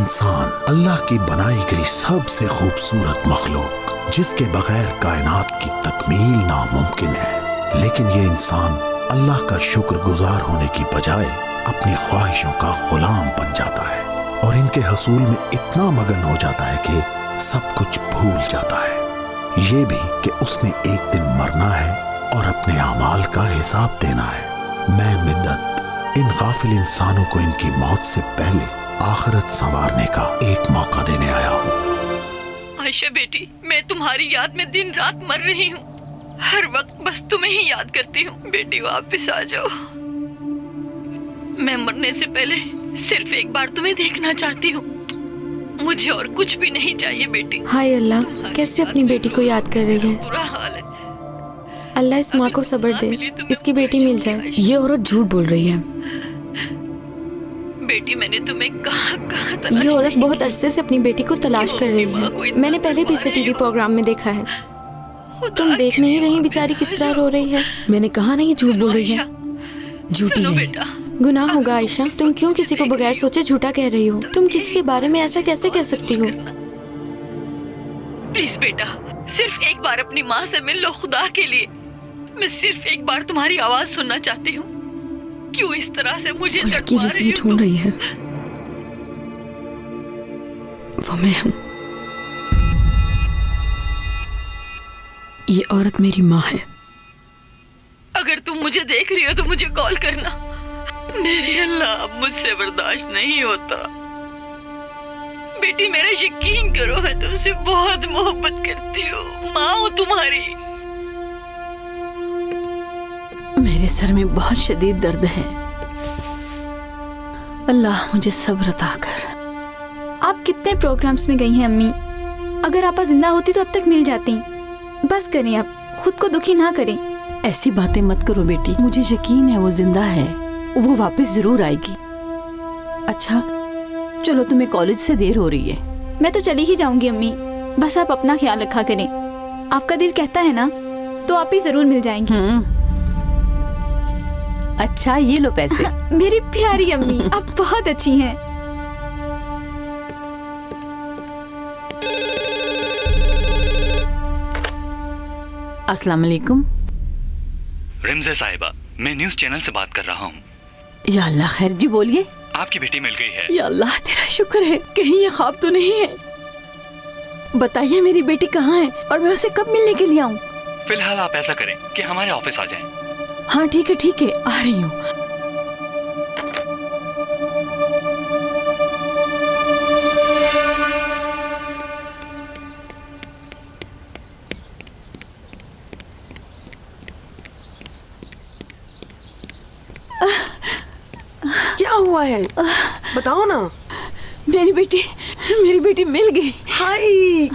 इंसान अल्लाह की बनाई गई सबसे खूबसूरत मखलूक, जिसके बगैर कायनात की तकमील नामुमकिन है। लेकिन ये इंसान अल्लाह का शुक्रगुजार होने की बजाय अपनी ख्वाहिशों का गुलाम बन जाता है और इनके हसूल में इतना मगन हो जाता है कि सब कुछ भूल जाता है। ये भी कि उसने एक दिन मरना है और अपने अमाल का हिसाब देना है। मैं मिद्दत इन गाफिल इंसानों को इनकी मौत से पहले आखिरत संवारने का एक मौका देने आया हूँ। आयशा बेटी, मैं तुम्हारी याद में दिन रात मर रही हूँ। हर वक्त बस तुम्हें ही याद करती हूँ। बेटी वापस आ जाओ। मैं मरने से पहले सिर्फ एक बार तुम्हें देखना चाहती हूँ। मुझे और कुछ भी नहीं चाहिए बेटी। हाय अल्लाह, कैसे अपनी बेटी को याद कर रही है। बुरा हाल है। अल्लाह इस माँ को सब्र दे, इसकी बेटी मिल जाए। ये औरत झूठ बोल रही है। बेटी मैंने तुम्हें कहाँ ये औरत बहुत अरसे से अपनी बेटी को तलाश कर रही है। मैंने पहले भी इसे टीवी प्रोग्राम में देखा है। तुम देख नहीं रही बेचारी किस तरह रो रही है। मैंने कहा ना ये झूठ बोल रही है। झूठी है। गुनाह होगा आयशा, तुम क्यों किसी को बगैर सोचे झूठा कह रही हो। तुम किसी के बारे में ऐसा कैसे कह सकती हो। प्लीज बेटा, सिर्फ एक बार अपनी माँ से मिल लो। खुदा के लिए मैं सिर्फ एक बार तुम्हारी आवाज सुनना चाहती हूँ। क्यों इस तरह से मुझे लड़की जिसे ये ढूंढ रही है वो मैं हूँ। ये औरत मेरी माँ है। अगर तुम मुझे देख रही हो तो मुझे कॉल करना। मेरे अल्लाह, अब मुझसे बर्दाश्त नहीं होता। बेटी मेरा यकीन करो, मैं तुमसे बहुत मोहब्बत करती हूँ। माँ हूँ तुम्हारी। मेरे सर में बहुत शदीद दर्द है। अल्लाह मुझे सब्र अता कर। आप कितने प्रोग्राम्स में गई हैं अम्मी। अगर आपा जिंदा होती तो अब तक मिल जाती। बस करें, अब खुद को दुखी ना करें। ऐसी बातें मत करो बेटी, मुझे यकीन है वो जिंदा है। वो वापस जरूर आएगी। अच्छा चलो, तुम्हें कॉलेज से देर हो रही है। मैं तो चली ही जाऊंगी अम्मी। बस आप अपना ख्याल रखा करें। आपका दिल कहता है ना, तो आप ही जरूर मिल जाएंगी। अच्छा ये लो पैसे। मेरी प्यारी अम्मी, आप बहुत अच्छी हैं। अस्सलाम वालेकुम। रिमज़े साहिबा, मैं न्यूज़ चैनल से बात कर रहा हूँ। या अल्लाह, खैर जी बोलिए। आपकी बेटी मिल गई है। या अल्लाह तेरा शुक्र है, कहीं ये ख्वाब तो नहीं है। बताइए मेरी बेटी कहाँ है और मैं उसे कब मिलने के लिए आऊँ। फिलहाल आप ऐसा करें कि हमारे ऑफिस आ जाएं। हाँ ठीक है, आ रही हूँ। क्या हुआ है, बताओ ना। मेरी बेटी मिल गई। हाय,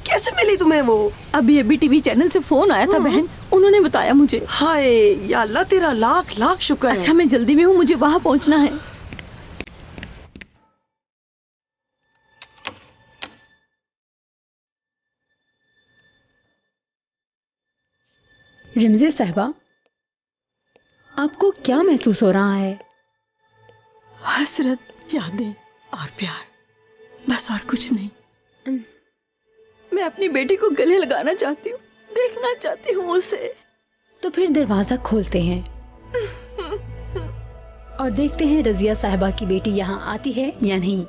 कैसे मिली तुम्हें वो? अभी टीवी चैनल से फोन आया था बहन, उन्होंने बताया मुझे। हाय, या अल्लाह तेरा लाख लाख शुक्र है। अच्छा मैं जल्दी में हूँ, मुझे वहाँ पहुँचना है। रिमज़े साहिबा, आपको क्या महसूस हो रहा है? हसरत, यादें और प्यार, बस और कुछ नहीं। मैं अपनी बेटी को गले लगाना चाहती हूँ, देखना चाहती हूँ उसे। तो फिर दरवाजा खोलते हैं और देखते हैं रजिया साहिबा की बेटी यहाँ आती है या नहीं।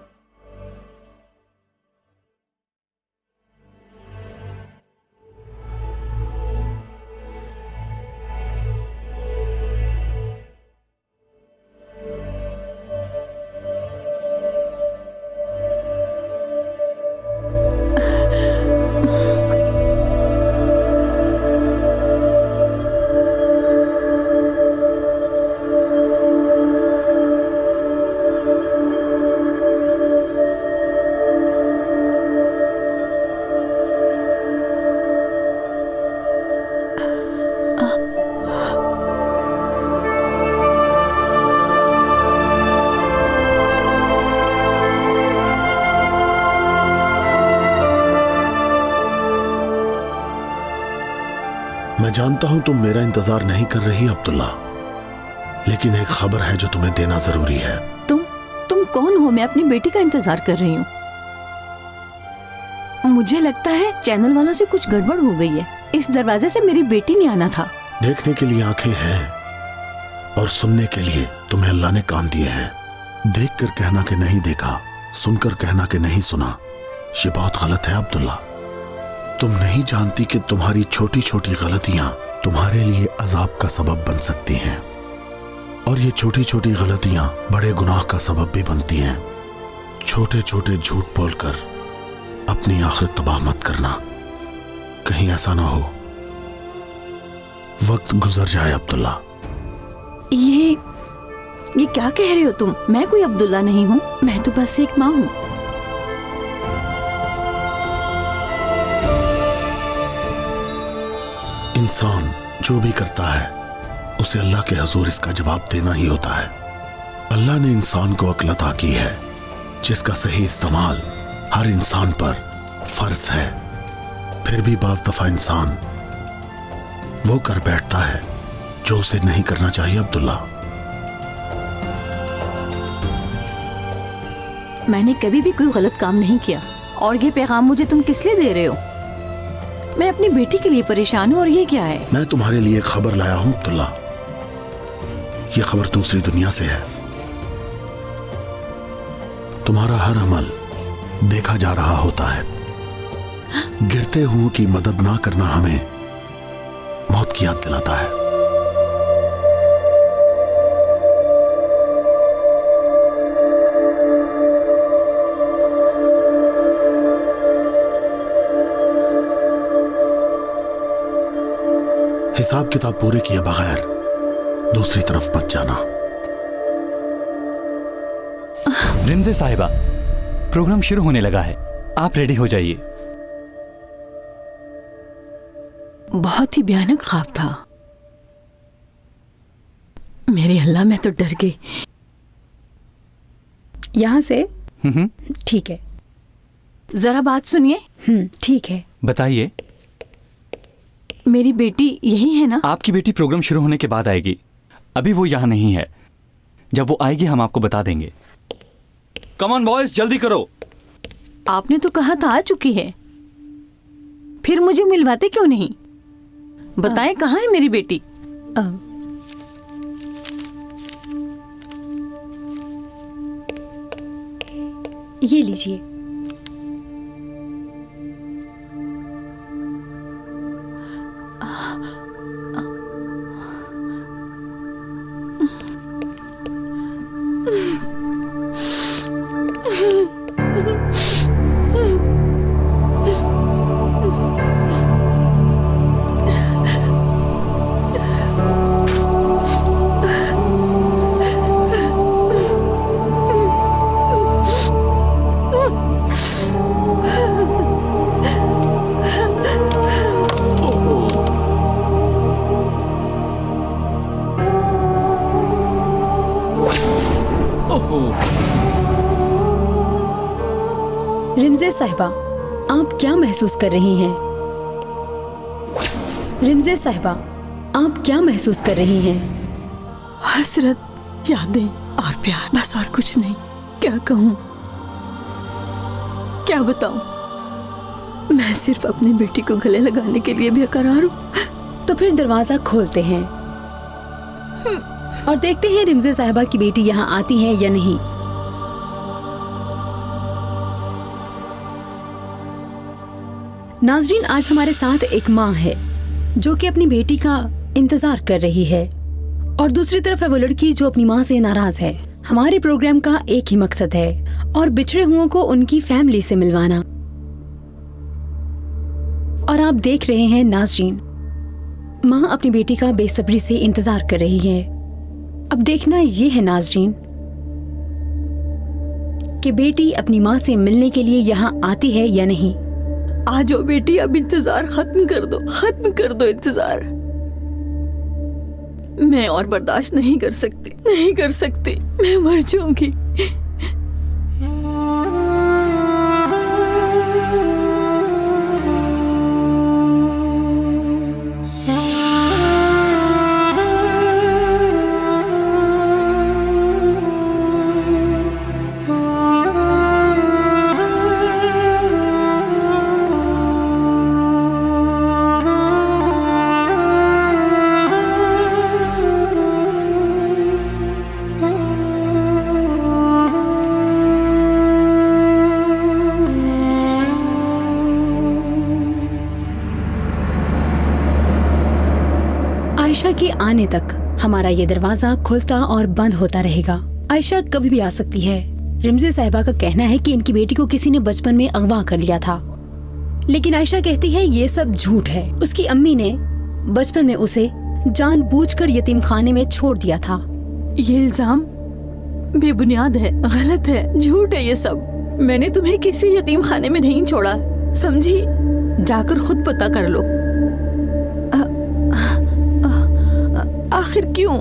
मैं जानता हूं तुम मेरा इंतजार नहीं कर रही अब्दुल्ला, लेकिन एक खबर है जो तुम्हें देना जरूरी है। तुम कौन हो? मैं अपनी बेटी का इंतजार कर रही हूँ। मुझे लगता है चैनल वालों से कुछ गड़बड़ हो गई है। इस दरवाजे से मेरी बेटी ने आना था। देखने के लिए आंखें हैं और सुनने के लिए तुम्हें अल्लाह ने कान दिए हैं। देखकर कहना कि नहीं देखा, सुनकर कहना कि नहीं सुना, ये बहुत गलत है अब्दुल्ला। तुम नहीं जानती कि तुम्हारी छोटी छोटी गलतियां तुम्हारे लिए अजाब का सबब बन सकती हैं, और ये छोटी छोटी गलतियां बड़े गुनाह का सबब भी बनती हैं। छोटे छोटे झूठ बोलकर अपनी आखिरत तबाह मत करना, कहीं ऐसा ना हो वक्त गुजर जाए अब्दुल्ला। ये क्या कह रहे हो तुम? मैं कोई अब्दुल्ला नहीं हूँ, मैं तो बस एक माँ हूँ। इंसान जो भी करता है उसे अल्लाह के हजूर इसका जवाब देना ही होता है। अल्लाह ने इंसान को अक्ल अता की है, जिसका सही इस्तेमाल हर इंसान पर फर्ज है। फिर भी बाज दफा इंसान वो कर बैठता है जो उसे नहीं करना चाहिए अब्दुल्ला। मैंने कभी भी कोई गलत काम नहीं किया, और ये पैगाम मुझे तुम किस लिए दे रहे हो? मैं अपनी बेटी के लिए परेशान हूँ, और ये क्या है? मैं तुम्हारे लिए खबर लाया हूं अब्दुल्ला। ये खबर दूसरी दुनिया से है। तुम्हारा हर अमल देखा जा रहा होता है। गिरते हुओं की मदद ना करना हमें मौत की याद दिलाता है। हिसाब किताब पूरे किए बगैर दूसरी तरफ मत जाना। रिमजे साहिबा, प्रोग्राम शुरू होने लगा है, आप रेडी हो जाइए। बहुत ही भयानक ख्वाब था। मेरे अल्लाह, मैं तो डर गई। यहाँ से? ठीक है। जरा बात सुनिए। ठीक है। बताइए। मेरी बेटी यही है ना? आपकी बेटी प्रोग्राम शुरू होने के बाद आएगी, अभी वो यहाँ नहीं है। जब वो आएगी हम आपको बता देंगे। कम ऑन बॉयज, जल्दी करो। आपने तो कहा था आ चुकी है, फिर मुझे मिलवाते क्यों नहीं? बताएं कहाँ है मेरी बेटी? ये लीजिए। रिमजे साहिबा, आप क्या महसूस कर रही हैं? रिमजे साहिबा, आप क्या महसूस कर रही हैं? हसरत, यादें और प्यार, बस और कुछ नहीं। क्या कहूँ, क्या बताऊं? मैं सिर्फ अपनी बेटी को गले लगाने के लिए बेकरार हूँ। तो फिर दरवाजा खोलते हैं और देखते हैं रिमजे साहिबा की बेटी यहाँ आती है या नहीं। नाजरीन, आज हमारे साथ एक माँ है जो कि अपनी बेटी का इंतजार कर रही है, और दूसरी तरफ है वो लड़की जो अपनी माँ से नाराज है। हमारे प्रोग्राम का एक ही मकसद है, और बिछड़े हुओं को उनकी फैमिली से मिलवाना। और आप देख रहे हैं नाजरीन, माँ अपनी बेटी का बेसब्री से इंतजार कर रही है। अब देखना ये है नाजरीन कि बेटी अपनी माँ से मिलने के लिए यहाँ आती है या नहीं। आ जाओ बेटी, अब इंतजार खत्म कर दो इंतजार। मैं और बर्दाश्त नहीं कर सकती, मैं मर जाऊंगी। आयशा के आने तक हमारा ये दरवाजा खुलता और बंद होता रहेगा। आयशा कभी भी आ सकती है। रिमज़े साहिबा का कहना है कि इनकी बेटी को किसी ने बचपन में अगवा कर लिया था, लेकिन आयशा कहती है ये सब झूठ है। उसकी अम्मी ने बचपन में उसे जानबूझकर यतीम खाने में छोड़ दिया था। ये इल्जाम बेबुनियाद है, गलत है, झूठ है ये सब। मैंने तुम्हें किसी यतीम खाने में नहीं छोड़ा, समझी? जाकर खुद पता कर लो। आखिर क्यों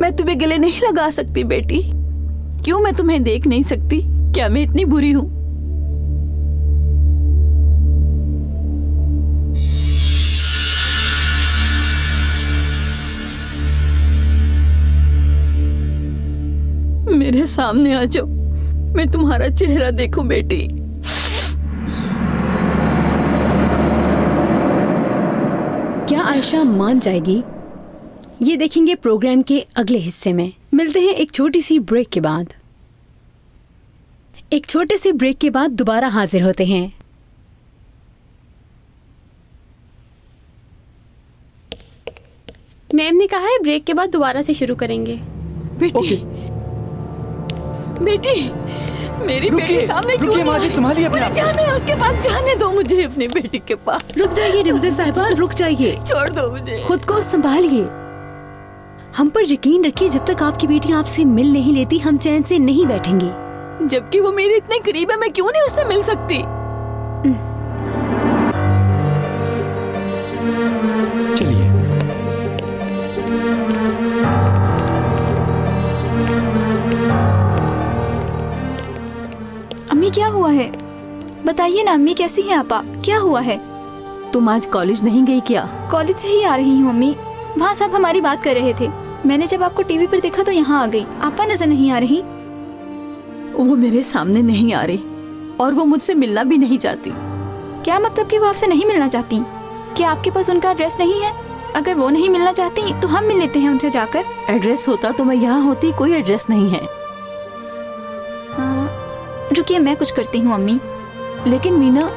मैं तुम्हें गले नहीं लगा सकती बेटी? क्यों मैं तुम्हें देख नहीं सकती? क्या मैं इतनी बुरी हूँ? मेरे सामने आ जाओ, मैं तुम्हारा चेहरा देखूं बेटी। क्या आयशा मान जाएगी? ये देखेंगे प्रोग्राम के अगले हिस्से में। मिलते हैं एक छोटी सी ब्रेक के बाद। एक छोटे से ब्रेक के बाद दोबारा हाजिर होते हैं। मैम ने कहा है ब्रेक के बाद दोबारा से शुरू करेंगे। बेटी बेटी, मेरी बेटी सामने क्यों? रुकिए माँ जी, संभालिए अपने आप को। जाने उसके पास जाने दो मुझे, अपनी बेटी के पास। रुक जाइए रिमज़े साहिबा, रुक जाइए, छोड़ दो मुझे। खुद को संभालिए। हम पर यकीन रखिए, जब तक आपकी बेटी आपसे मिल नहीं लेती हम चैन से नहीं बैठेंगे। जबकि वो मेरे इतने करीब है, मैं क्यों नहीं उससे मिल सकती? चलिए। अम्मी क्या हुआ है? बताइए ना अम्मी, कैसी हैं आपा? क्या हुआ है? तुम आज कॉलेज नहीं गई क्या? कॉलेज से ही आ रही हूँ अम्मी। वहाँ सब हमारी बात कर रहे थे। मैंने जब आपको टीवी पर देखा तो यहाँ आ गई। आपा नजर नहीं आ रही। वो मेरे सामने नहीं आ रही और वो मुझसे मिलना भी नहीं चाहती। क्या मतलब कि वो आपसे नहीं मिलना चाहती? क्या आपके पास उनका एड्रेस नहीं है? अगर वो नहीं मिलना चाहती तो हम मिल लेते हैं उनसे जाकर। एड्रेस होता तो मैं यहाँ होती, कोई एड्रेस नहीं है। रुकिए, मैं कुछ करती हूँ अम्मी। लेकिन मीना,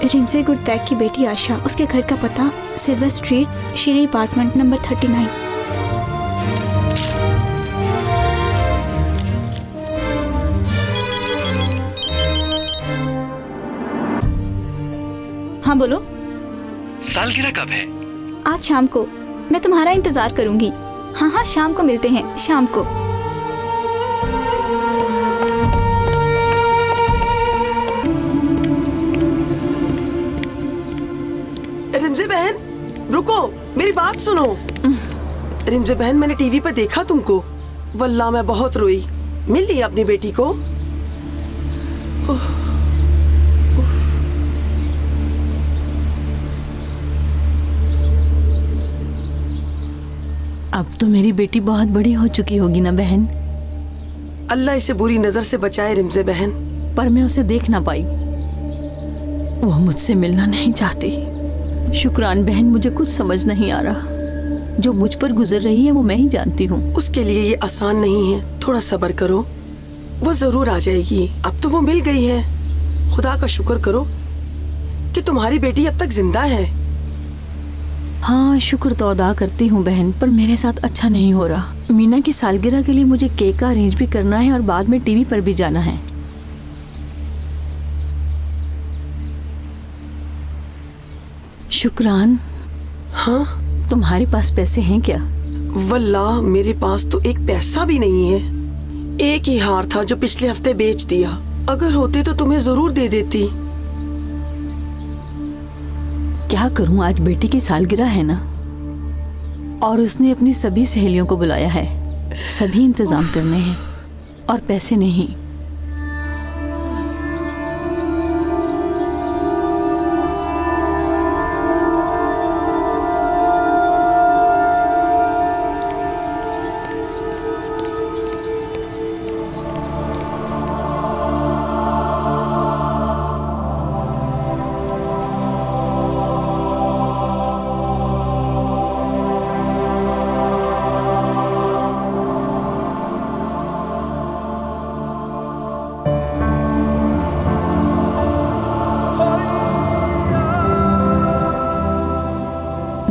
रिमज़े गुरतैक की बेटी आशा, उसके घर का पता सिल्वर स्ट्रीट, शीरी अपार्टमेंट नंबर 39। हाँ बोलो। सालगिरह कब है? आज शाम को। मैं तुम्हारा इंतजार करूंगी। हाँ हाँ, शाम को मिलते हैं, शाम को। रिमज़े बहन, रुको, मेरी बात सुनो। रिमज़े बहन, मैंने टीवी पर देखा तुमको। वल्लाह मैं बहुत रोई। मिल ली अपनी बेटी को? अब तो मेरी बेटी बहुत बड़ी हो चुकी होगी ना बहन? अल्लाह इसे बुरी नजर से बचाए रिमज़े बहन। पर मैं उसे देख ना पाई। वो मुझसे मिलना नहीं चाहती। शुक्रान बहन, मुझे कुछ समझ नहीं आ रहा। जो मुझ पर गुजर रही है वो मैं ही जानती हूँ। उसके लिए ये आसान नहीं है। थोड़ा सब्र करो, वो जरूर आ जाएगी। अब तो वो मिल गई है। खुदा का शुक्र करो कि तुम्हारी बेटी अब तक जिंदा है। हाँ, शुक्र तो अदा करती हूँ बहन, पर मेरे साथ अच्छा नहीं हो रहा। मीना की सालगिरह के लिए मुझे केक का अरेंज भी करना है और बाद में टीवी पर भी जाना है। शुक्रान, हाँ, तुम्हारे पास पैसे हैं क्या? वल्लाह मेरे पास तो एक पैसा भी नहीं है। एक ही हार था जो पिछले हफ्ते बेच दिया। अगर होते तो तुम्हें जरूर दे देती। क्या करूं, आज बेटी की सालगिरह है ना, और उसने अपनी सभी सहेलियों को बुलाया है। सभी इंतजाम करने हैं और पैसे नहीं।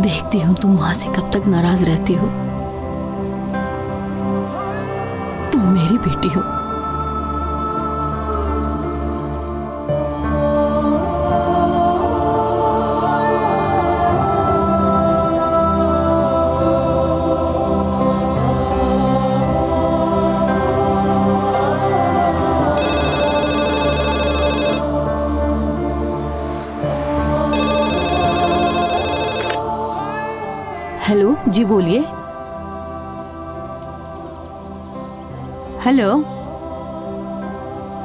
देखती हूँ तुम माँ से कब तक नाराज रहती हो। तुम मेरी बेटी हो। हेलो जी, बोलिए। Hello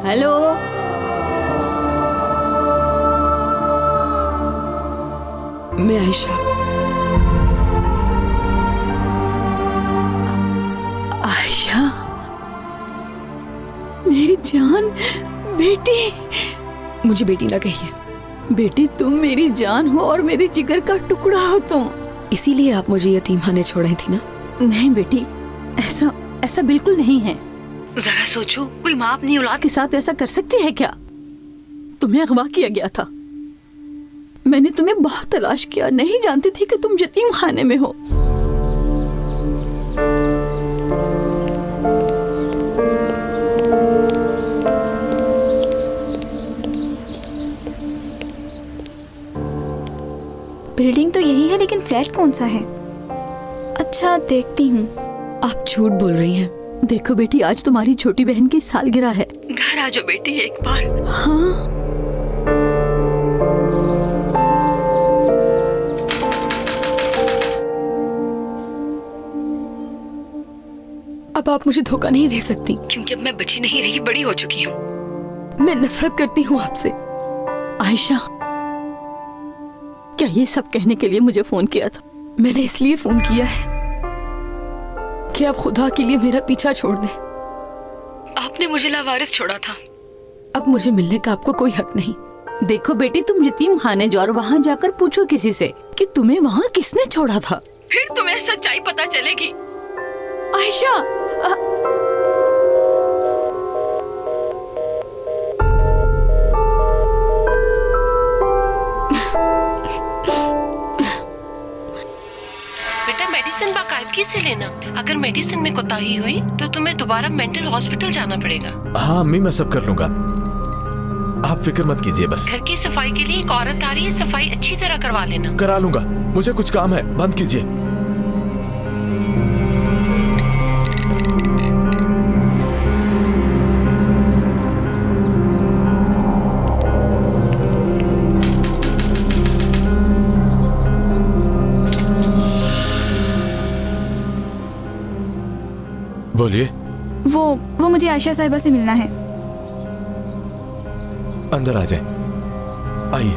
hello. मैं आयशा। आयशा, मेरी जान बेटी। मुझे बेटी ना कहिए। बेटी, तुम मेरी जान हो और मेरे जिगर का टुकड़ा हो तुम। इसीलिए आप मुझे यतीमखाने छोड़े थी ना? नहीं बेटी, ऐसा ऐसा बिल्कुल नहीं है। जरा सोचो, कोई माँ अपनी औलाद के साथ ऐसा कर सकती है क्या? तुम्हें अगवा किया गया था। मैंने तुम्हें बहुत तलाश किया, नहीं जानती थी कि तुम यतीम खाने में हो। बिल्डिंग तो यही है, लेकिन फ्लैट कौन सा है? अच्छा, देखती हूँ। आप झूठ बोल रही हैं। देखो बेटी, आज तुम्हारी छोटी बहन की सालगिरह है। घर आ जाओ बेटी एक बार। हाँ, अब आप मुझे धोखा नहीं दे सकती, क्योंकि अब मैं बची नहीं रही, बड़ी हो चुकी हूँ। मैं नफरत करती हूँ आपसे। आयशा, क्या ये सब कहने के लिए मुझे फोन किया था? मैंने इसलिए फोन किया है कि आप खुदा के लिए मेरा पीछा छोड़ दें। आपने मुझे लावारिस छोड़ा था, अब मुझे मिलने का आपको कोई हक नहीं। देखो बेटी, तुम यतीम खाने जाओ और वहाँ जाकर पूछो किसी से कि तुम्हें वहाँ किसने छोड़ा था। फिर तुम्हें सच्चाई पता चलेगी। आयशा, मेडिसिन बाकायदगी से लेना। अगर मेडिसिन में कोताही हुई तो तुम्हें दोबारा मेंटल हॉस्पिटल जाना पड़ेगा। हाँ अम्मी, मैं सब कर लूंगा, आप फिक्र मत कीजिए। बस घर की सफाई के लिए एक औरत आ रही है, सफाई अच्छी तरह करवा लेना। करा लूंगा, मुझे कुछ काम है, बंद कीजिए। बोलिए। वो मुझे आयशा साहिबा से मिलना है। अंदर आ जाए, आइए।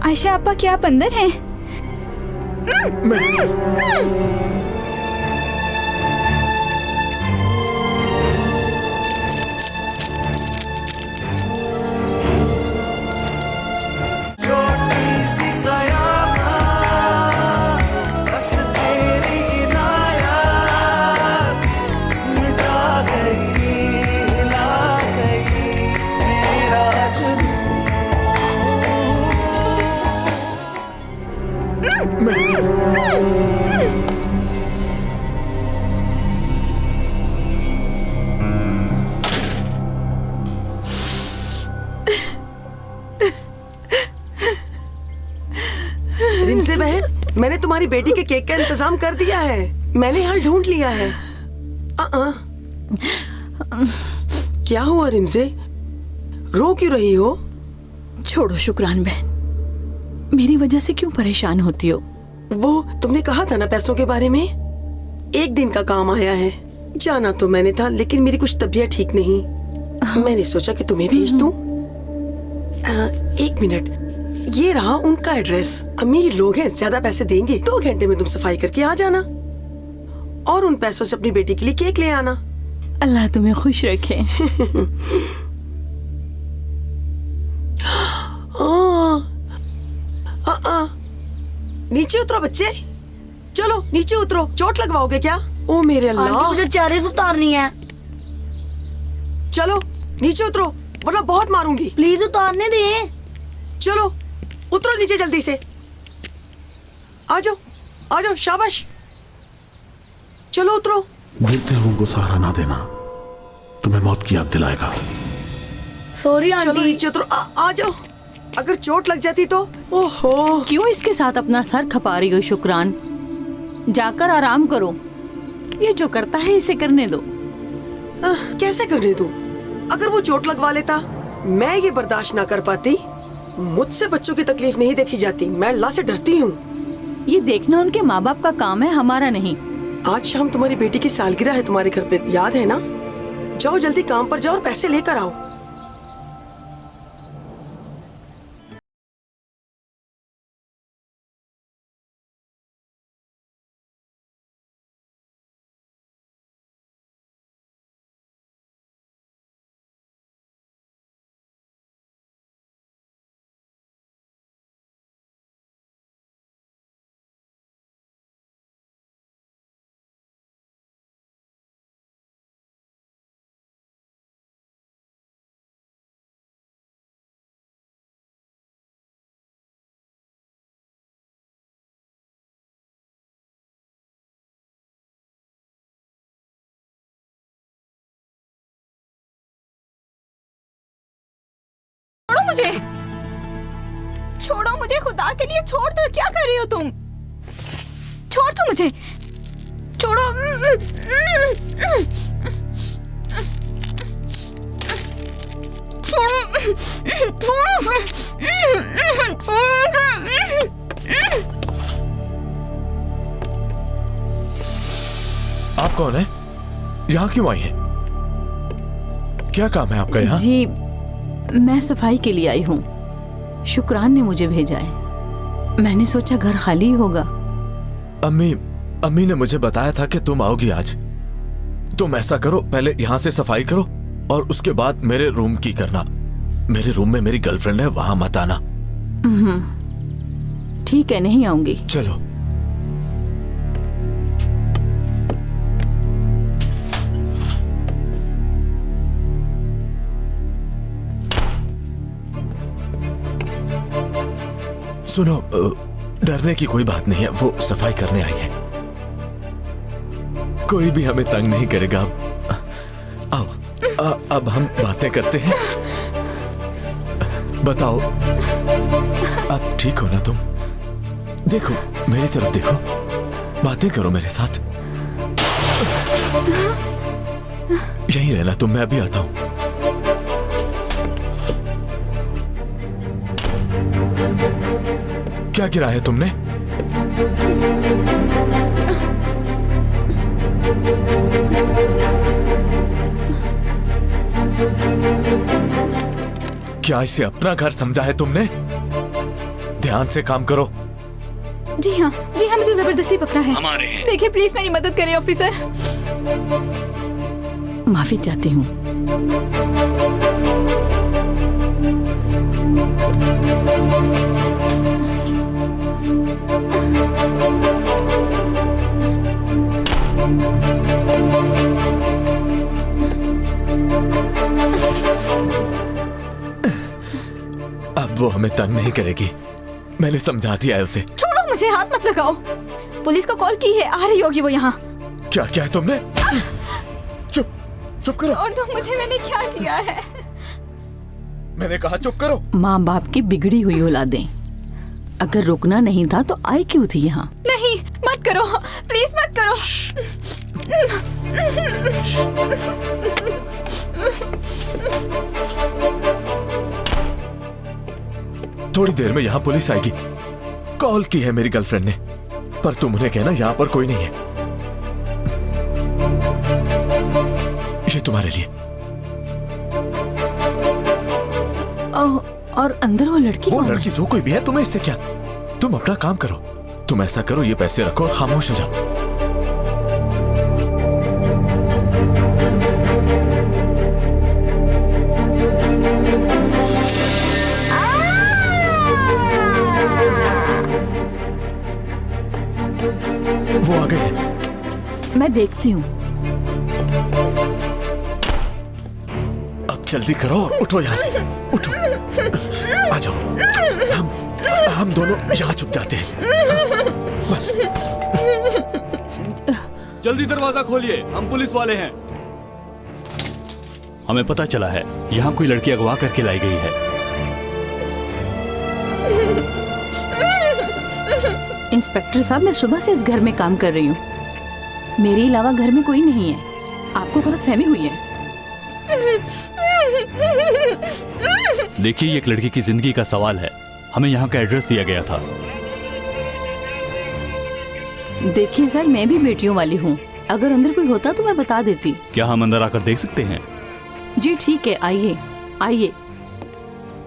आयशा आपा, क्या आप अंदर हैं? रिमज़े बहन, मैंने तुम्हारी बेटी के केक का इंतजाम कर दिया है। मैंने यहाँ ढूंढ लिया है। क्या हुआ रिमज़े, रो क्यों रही हो? छोड़ो शुक्रान बहन, मेरी वजह से क्यों परेशान होती हो? वो तुमने कहा था ना पैसों के बारे में, एक दिन का काम आया है। जाना तो मैंने था, लेकिन मेरी कुछ तबीयत ठीक नहीं। मैंने सोचा कि तुम्हें भेज दूं। एक मिनट, ये रहा उनका एड्रेस। अमीर लोग हैं, ज्यादा पैसे देंगे। 2 घंटे में तुम सफाई करके आ जाना और उन पैसों से अपनी बेटी के लिए केक ले आना। अल्लाह तुम्हें खुश रखे। नीचे उतरो बच्चे, चलो नीचे उतरो। चोट लगवाओगे क्या? ओ मेरे अल्लाह, मुझे चेहरे से उतारनी है। चलो नीचे उतरो वरना बहुत मारूंगी। प्लीज उतारने दे। चलो उतरो नीचे जल्दी से। आ जाओ शाबाश। चलो उतरो। गिरते हुए को सहारा ना देना, तुम्हें मौत की याद दिलाएगा। सॉरी चलो आंटी। नीचे उतरो। आ जाओ। अगर चोट लग जाती तो। ओहो, क्यों इसके साथ अपना सर खपा रही हो शुक्रान? जाकर आराम करो। ये जो करता है इसे करने दो। कैसे करने दूं? अगर वो चोट लगवा लेता, मैं ये बर्दाश्त ना कर पाती। मुझसे बच्चों की तकलीफ नहीं देखी जाती, मैं अल्लाह से डरती हूँ। ये देखना उनके माँ बाप का काम है, हमारा नहीं। आज शाम तुम्हारी बेटी की सालगिरह है तुम्हारे घर पे, याद है ना? जाओ जल्दी काम पर जाओ और पैसे लेकर आओ। मुझे छोड़ो, मुझे खुदा के लिए छोड़ दो। क्या कर रही हो तुम? छोड़ दो मुझे, छोड़ो। आप कौन है? यहाँ क्यों आई है? क्या काम है आपका यहाँ? जी, मैं सफाई के लिए आई हूँ। शुक्रान ने मुझे भेजा है। मैंने सोचा घर खाली होगा। अम्मी ने मुझे बताया था कि तुम आओगी आज। तुम ऐसा करो, पहले यहाँ से सफाई करो और उसके बाद मेरे रूम की करना। मेरे रूम में मेरी गर्लफ्रेंड है, वहां मत आना। ठीक है, नहीं आऊंगी। चलो। सुनो, डरने की कोई बात नहीं है, वो सफाई करने आई है। कोई भी हमें तंग नहीं करेगा। आओ, अब हम बातें करते हैं। बताओ, अब ठीक हो ना तुम? देखो मेरी तरफ देखो, बातें करो मेरे साथ। यहीं रहना तुम, मैं अभी आता हूं। क्या गिरा है तुमने? क्या इसे अपना घर समझा है तुमने? ध्यान से काम करो। जी हाँ, मुझे जबरदस्ती पकड़ा है। हमारे हैं। देखिए प्लीज मेरी मदद करिए ऑफिसर। माफी चाहती हूँ। अब वो हमें तंग नहीं करेगी, मैंने समझा दिया है उसे। छोड़ो मुझे, हाथ मत लगाओ। पुलिस को कॉल की है, आ रही होगी वो यहाँ। क्या क्या है तुमने? चुप करो। छोड़ दो मुझे, मैंने क्या किया है? मैंने कहा चुप करो। माँ बाप की बिगड़ी हुई औलादें। अगर रुकना नहीं था तो आई क्यों थी यहाँ? नहीं, मत करो, प्लीज मत करो। थोड़ी देर में यहाँ पुलिस आएगी। कॉल की है मेरी गर्लफ्रेंड ने, पर तुम उन्हें कहना यहाँ पर कोई नहीं है। ये तुम्हारे लिए। और अंदर वो लड़की वो लड़की जो कोई भी है, तुम्हें इससे क्या? तुम अपना काम करो। तुम ऐसा करो, ये पैसे रखो और खामोश हो जाओ। वो आ गए हैं। मैं देखती हूँ। अब जल्दी करो, उठो यहाँ से, उठो, आ जाओ। हम दोनों यहाँ छुप जाते हैं, बस। जल्दी दरवाजा खोलिए, हम पुलिस वाले हैं। हमें पता चला है यहाँ कोई लड़की अगवा करके लाई गई है। इंस्पेक्टर साहब, मैं सुबह से इस घर में काम कर रही हूँ। मेरे अलावा घर में कोई नहीं है। आपको गलतफहमी हुई है। देखिए, ये एक लड़की की जिंदगी का सवाल है। हमें यहाँ का एड्रेस दिया गया था। देखिए सर, मैं भी बेटियों वाली हूँ। अगर अंदर कोई होता तो मैं बता देती। क्या हम अंदर आकर देख सकते हैं? जी ठीक है, आइए आइए।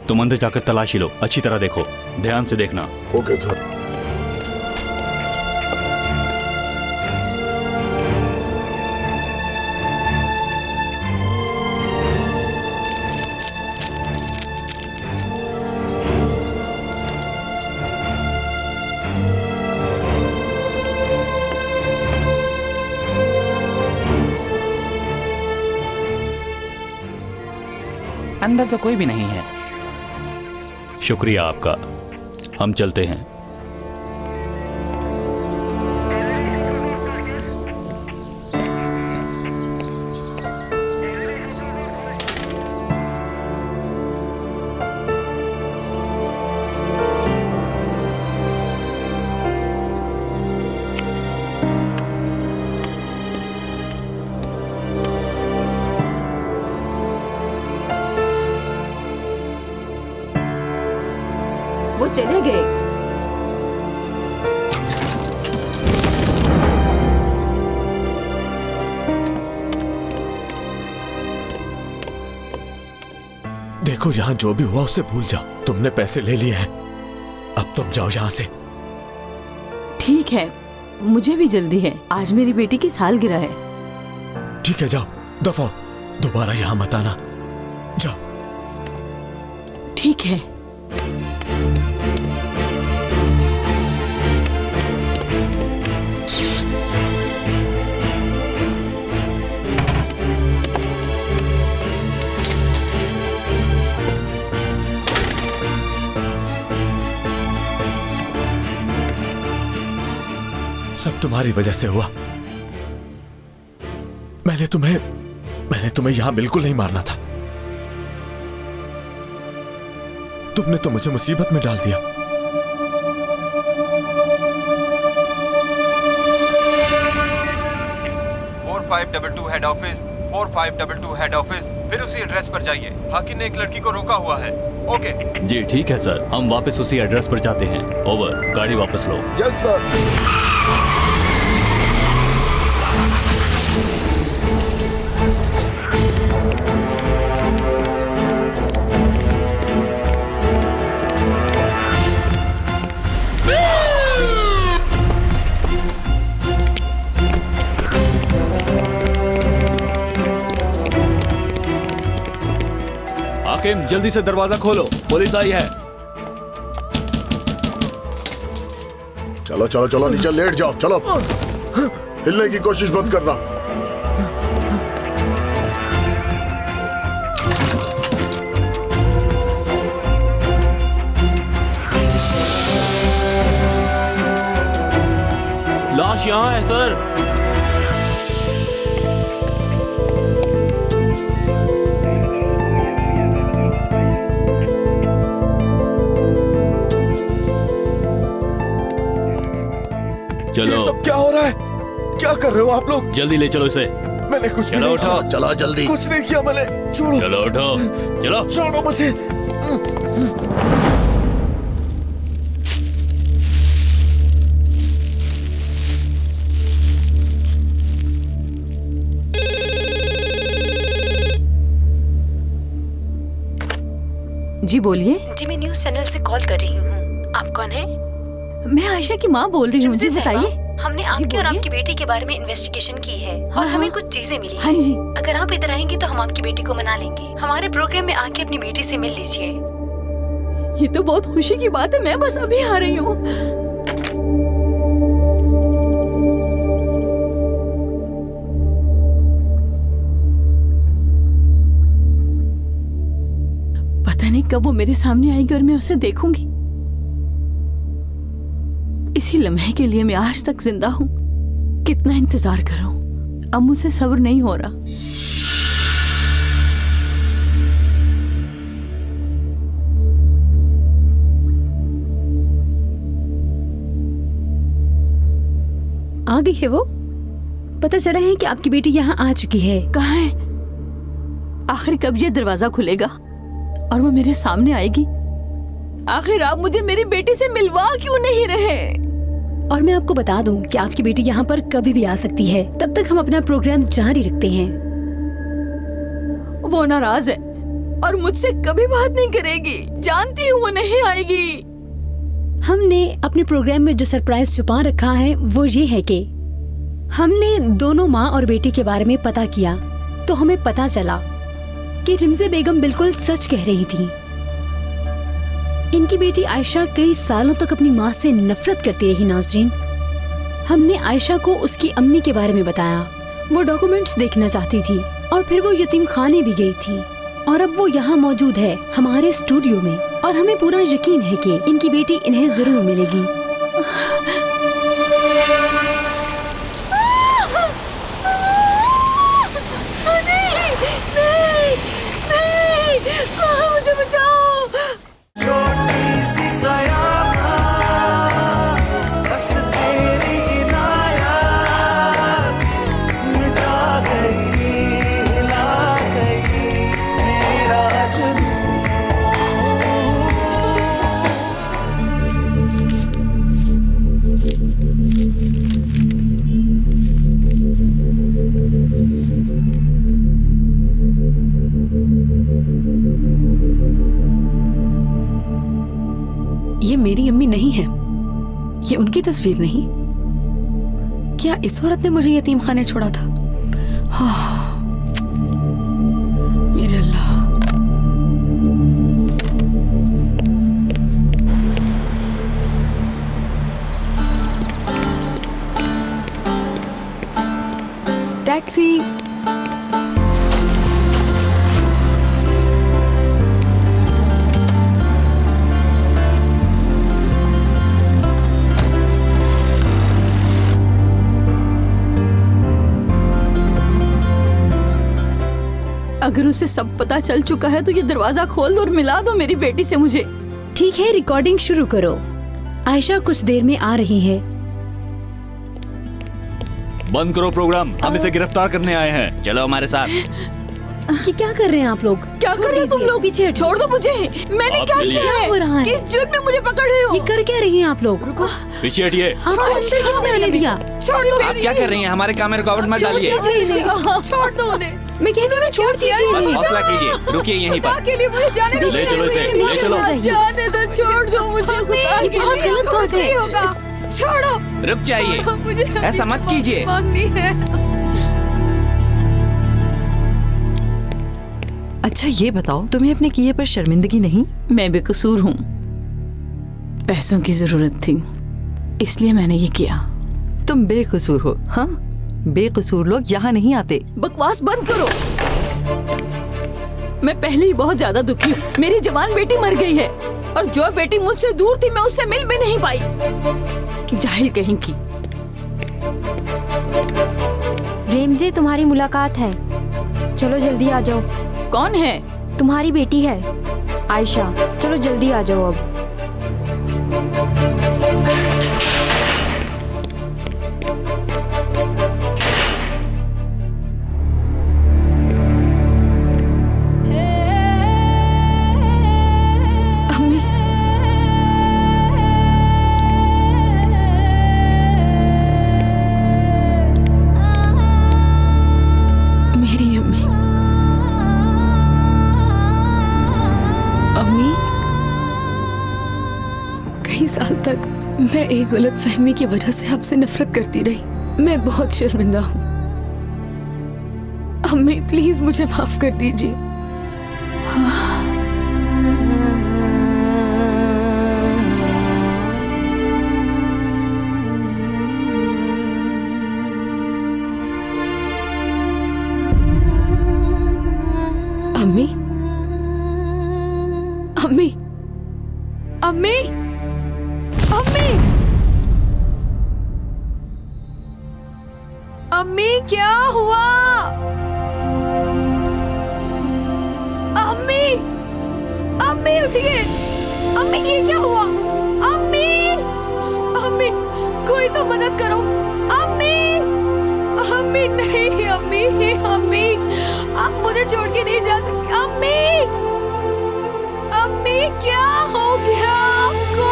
तुम अंदर जाकर तलाशी लो, अच्छी तरह देखो, ध्यान से देखना। Okay sir. अंदर तो कोई भी नहीं है। शुक्रिया आपका, हम चलते हैं। वो चले गए। देखो, यहाँ जो भी हुआ उसे भूल जाओ। तुमने पैसे ले लिए हैं, अब तुम जाओ यहाँ से। ठीक है, मुझे भी जल्दी है। आज मेरी बेटी की सालगिरह है। ठीक है, जाओ, दफा, दोबारा यहाँ मत आना, जाओ। ठीक है। सब तुम्हारी वजह से हुआ। मैंने तुम्हें यहां बिल्कुल नहीं मारना था। तुमने तो मुझे मुसीबत में डाल दिया। Head office, 4522 head office. फिर उसी एड्रेस पर जाइए। हाकिम ने एक लड़की को रोका हुआ है। ओके जी ठीक है सर, हम वापस उसी एड्रेस पर जाते हैं। ओवर, गाड़ी वापस लो। Yes sir. हाकिम, जल्दी से दरवाजा खोलो, पुलिस आई है। चलो चलो चलो, नीचे लेट जाओ। चलो, हिलने की कोशिश मत करना। लाश यहाँ है सर। चलो। ये सब क्या हो रहा है? क्या कर रहे हो आप लोग? जल्दी ले चलो इसे। मैंने कुछ भी चलो नहीं उठो। किया। चलो जल्दी। कुछ नहीं किया मैंने। छोड़ो। चलो उठो, चलो। छोड़ो मुझे। जी बोलिए। जी मैं न्यूज़ चैनल से कॉल कर रही हूँ। आप कौन है? मैं आयशा की माँ बोल रही हूँ। जी बताइए। हमने आपकी और आपकी बेटी के बारे में इन्वेस्टिगेशन की है और हमें कुछ चीजें मिली हाँ जी। अगर आप इधर आएंगी तो हम आपकी बेटी को मना लेंगे। हमारे प्रोग्राम में आके अपनी बेटी से मिल लीजिए। ये तो बहुत खुशी की बात है। मैं बस अभी आ रही हूँ। कब वो मेरे सामने आएगी और मैं उसे देखूंगी। इसी लम्हे के लिए मैं आज तक जिंदा हूं। कितना इंतजार करूं, अब मुझसे सब्र नहीं हो रहा। आ गई है वो? पता चला है कि आपकी बेटी यहाँ आ चुकी है। कहाँ है? आखिर कब ये दरवाजा खुलेगा और वो मेरे सामने आएगी? आखिर आप मुझे मेरी बेटी से मिलवा क्यों नहीं रहे? और मैं आपको बता दूं कि आपकी बेटी यहाँ पर कभी भी आ सकती है। तब तक हम अपना प्रोग्राम जारी रखते हैं। वो नाराज है और मुझसे कभी बात नहीं करेगी। जानती हूँ वो नहीं आएगी। हमने अपने प्रोग्राम में जो सरप्राइज छुपा रखा है वो ये है कि हमने दोनों माँ और बेटी के बारे में पता किया, तो हमें पता चला कि रिमज़े बेगम बिल्कुल सच कह रही थी। इनकी बेटी आयशा कई सालों तक अपनी माँ से नफरत करती रही। नाजरीन, हमने आयशा को उसकी अम्मी के बारे में बताया। वो डॉक्यूमेंट्स देखना चाहती थी और फिर वो यतीम खाने भी गई थी और अब वो यहाँ मौजूद है हमारे स्टूडियो में और हमें पूरा यकीन है कि इनकी बेटी इन्हें जरूर मिलेगी। मुझे बचाओ। छोटी सी कयामत, बस तेरी इनायत मिटा गई, हिला गई मेरा ये मेरी अम्मी नहीं है, ये उनकी तस्वीर नहीं। क्या इस औरत ने मुझे यतीम खाने छोड़ा था? हाँ, मेरे अल्लाह। टैक्सी। अगर उसे सब पता चल चुका है तो ये दरवाजा खोल दो और मिला दो मेरी बेटी से मुझे। ठीक है, रिकॉर्डिंग शुरू करो। आयशा कुछ देर में आ रही है। बंद करो प्रोग्राम, हम इसे गिरफ्तार करने आए हैं। चलो हमारे साथ। कि क्या कर रहे हैं आप लोग? क्या कर रहे हो तुम लोग? पीछे छोड़ दो मुझे। मैंने क्या किया है? हो रहा है? किस जुर्म में मुझे पकड़ रहे हो? ये कर क्या रही हैं आप लोग? रुको, पीछे हटिए। आपको अंदर किसने आने दिया? छोड़ दो। आप क्या कर रही हैं? हमारे काम में रुकावट मत डालिए। छोड़ दो उन्हें। मैं कहती हूँ छोड़ दीजिए। बस हौसला कीजिए, रुकिए यहीं पर। के लिए मुझे जाने दो। ले चलो इसे, ले चलो। जाने दो, छोड़ दो मुझे। ये बहुत गलत बात है। छोड़ो। रुक जाइए, ऐसा मत कीजिए। अच्छा ये बताओ, तुम्हें अपने किए पर शर्मिंदगी नहीं? मैं बेकसूर हूँ। पैसों की जरूरत थी, इसलिए मैंने ये किया। तुम बेकसूर हो? हाँ, बेकसूर लोग यहाँ नहीं आते। बकवास बंद करो। मैं पहले ही बहुत ज्यादा दुखी हूँ। मेरी जवान बेटी मर गई है और जो बेटी मुझसे दूर थी मैं उससे मिल भी नहीं पाई। जाहिल कहीं की। रेमजे, तुम्हारी मुलाकात है, चलो जल्दी आ जाओ। कौन है? तुम्हारी बेटी है आयशा, चलो जल्दी आ जाओ अब। अम्मी, मेरी अम्मी। अम्मी, कई साल तक मैं एक गलत फहमी की वजह से आपसे नफरत करती रही। मैं बहुत शर्मिंदा हूँ। अम्मी प्लीज मुझे माफ कर दीजिए। अम्मी, अम्मी, अम्मी, अम्मी क्या हुआ? अम्मी, अम्मी उठिए। अम्मी ये क्या हुआ? अम्मी, अम्मी कोई तो मदद करो। अम्मी, अम्मी नहीं, अम्मी, अम्मी आप मुझे छोड़ के नहीं जा सकती। अम्मी, अम्मी क्या हो गया आपको?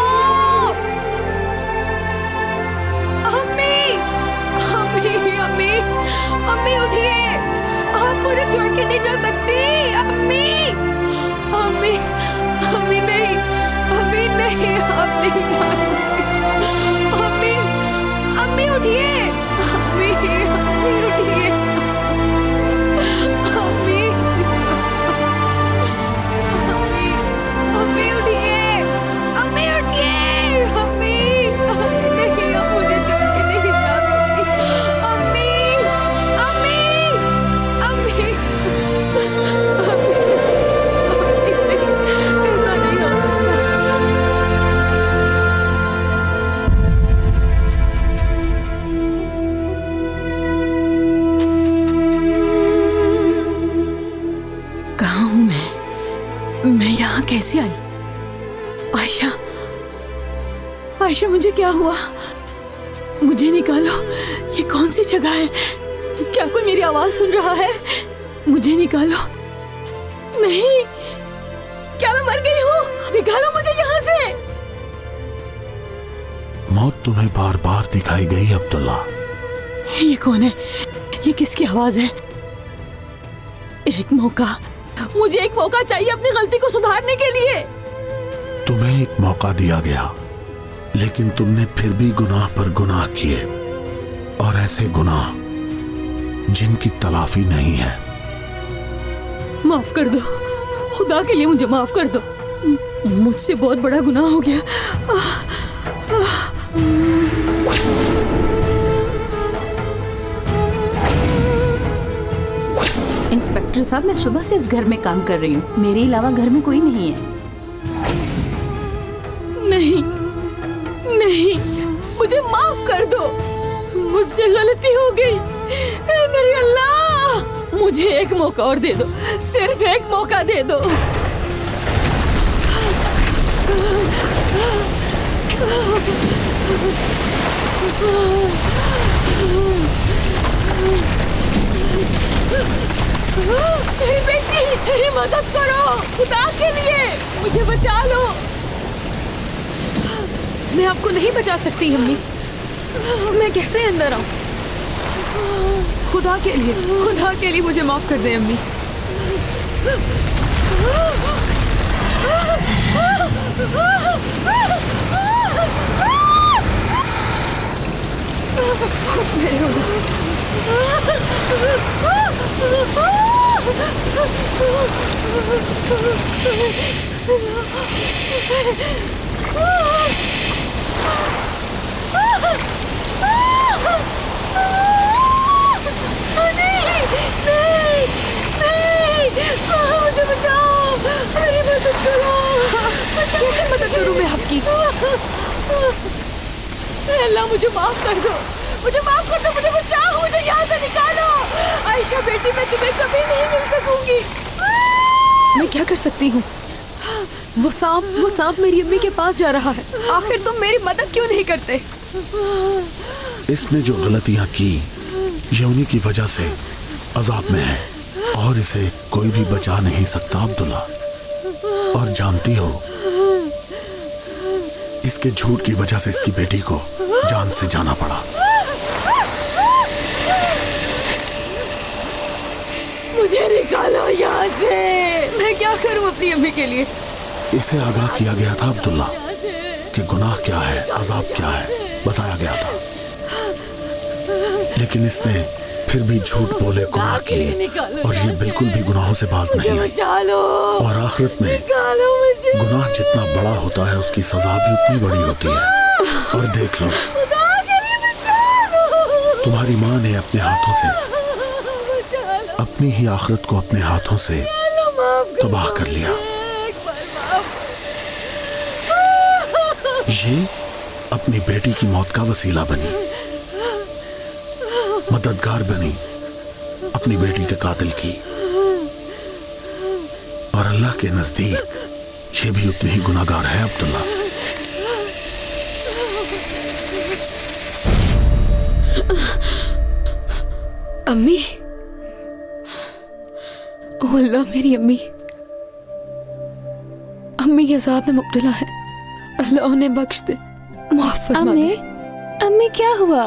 अम्मी, अम्मी, अम्मी, अम्मी उठिए। आप मुझे छोड़ के नहीं जा सकती। अम्मी, अम्मी, अम्मी नहीं, अम्मी नहीं, आप नहीं जा सकती। अम्मी, अम्मी उठिए। अम्मी, अम्मी उठिए। अम्मी, अम्मी, अम्मी उठिए। अम्मी उठिए। अम्मी, अम्मी नहीं, आप मुझे छोड़ के नहीं जा सकती। अम्मी, अम्मी, अम्मी, अम्मी, ऐसा नहीं हो सकता। कहाँ हूँ मैं यहाँ कैसे आई? आयशा, आयशा मुझे क्या हुआ? मुझे निकालो, ये कौन सी जगह है? क्या कोई मेरी आवाज सुन रहा है? मुझे निकालो। नहीं, क्या मैं मर गई हूँ? निकालो मुझे यहाँ से। मौत तुम्हें बार बार दिखाई गई अब्दुल्ला। ये कौन है? ये किसकी आवाज है? एक मौका, मुझे एक मौका चाहिए अपनी गलती को सुधारने के लिए। तुम्हें एक मौका दिया गया, लेकिन तुमने फिर भी गुनाह पर गुनाह किए, और ऐसे गुनाह जिनकी तलाफी नहीं है। माफ कर दो, खुदा के लिए मुझे माफ कर दो। मुझसे बहुत बड़ा गुनाह हो गया। इंस्पेक्टर साहब, मैं सुबह से इस घर में काम कर रही हूँ, मेरे अलावा घर में कोई नहीं है। नहीं, नहीं, मुझे माफ कर दो, मुझसे गलती हो गई। ऐ मेरे अल्लाह, मुझे एक मौका और दे दो, सिर्फ एक मौका दे दो। मेरी बेटी, मेरी मदद करो, खुदा के लिए मुझे बचा लो। मैं आपको नहीं बचा सकती अम्मी। मैं कैसे अंदर आऊं? खुदा के लिए मुझे माफ कर दे अम्मी। मुझे बचाओ, मेरी मदद करो। कैसे मदद करूं मैं आपकी? अल्लाह मुझे माफ कर दो, मुझे माफ कर दो, मुझे बचाओ, मुझे यहाँ से निकालो। आयशा बेटी, मैं तुम्हें कभी नहीं मिल सकूंगी। मैं क्या कर सकती हूँ? वो सांप मेरी अम्मी के पास जा रहा है। आखिर तुम मेरी मदद क्यों नहीं करते? इसने जो गलतियां की, ये उन्हीं की वजह से अजाब में है, और इसे कोई भी बचा नहीं सकता अब्दुल्ला। और जानती हो, इसके झूठ की वजह से इसकी बेटी को जान से जाना पड़ा। मुझे निकालो यहाँ से। मैं क्या करूं अपनी अम्मी के लिए? इसे आगाह किया गया था अब्दुल्ला कि गुनाह क्या है, अजाब क्या है, बताया गया था, लेकिन इसने फिर भी झूठ बोले गुनाह किए, और ये बिल्कुल भी गुनाहों से बाज नहीं आई। और आखिरत में गुनाह जितना बड़ा होता है, उसकी सजा भी उतनी बड़ी होती है। और देख लो, तुम्हारी माँ ने अपने हाथों से अपनी ही आखिरत को अपने हाथों से तबाह कर लिया। ये अपनी बेटी की मौत का वसीला बनी, मददगार बनी अपनी बेटी के कातिल की, और अल्लाह के नजदीक ये भी उतनी ही गुनाहगार है अब्दुल्ला। अम्मी, ओ अल्लाह, मेरी अम्मी, अम्मी के अज़ाब में मुब्तला है, अल्लाह उन्हें बख्श दे, माफ फरमा दे। अम्मी क्या हुआ?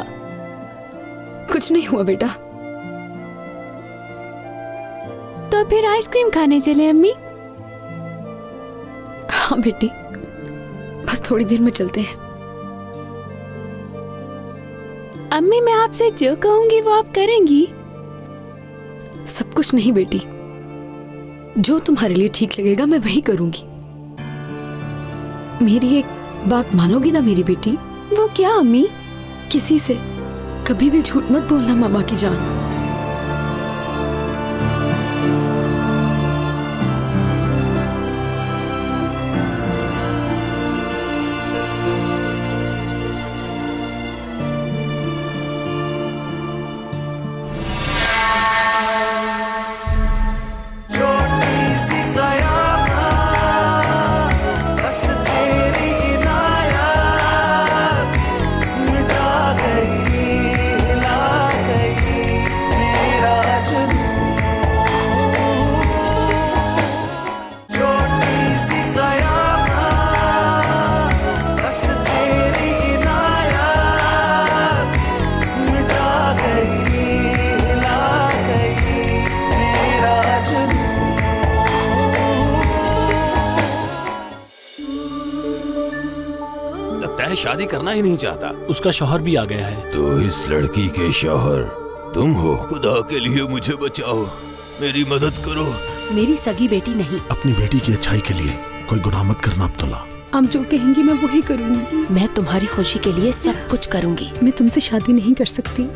कुछ नहीं हुआ बेटा। तो फिर आइसक्रीम खाने चले अम्मी? हाँ बेटी, बस थोड़ी देर में चलते हैं। अम्मी, मैं आपसे जो कहूंगी वो आप करेंगी? सब कुछ नहीं बेटी, जो तुम्हारे लिए ठीक लगेगा मैं वही करूंगी। मेरी एक बात मानोगी ना मेरी बेटी? वो क्या अम्मी? किसी से कभी भी झूठ मत बोलना मामा की जान। शादी करना ही नहीं चाहता। उसका शौहर भी आ गया है। तो इस लड़की के शौहर तुम हो? खुदा के लिए मुझे बचाओ, मेरी मदद करो। मेरी सगी बेटी नहीं। अपनी बेटी की अच्छाई के लिए कोई गुनाह मत करना अब्दुल्ला। आप जो कहेंगी मैं वही करूंगी। मैं तुम्हारी खुशी के लिए सब कुछ करूंगी। मैं तुमसे शादी नहीं कर सकती।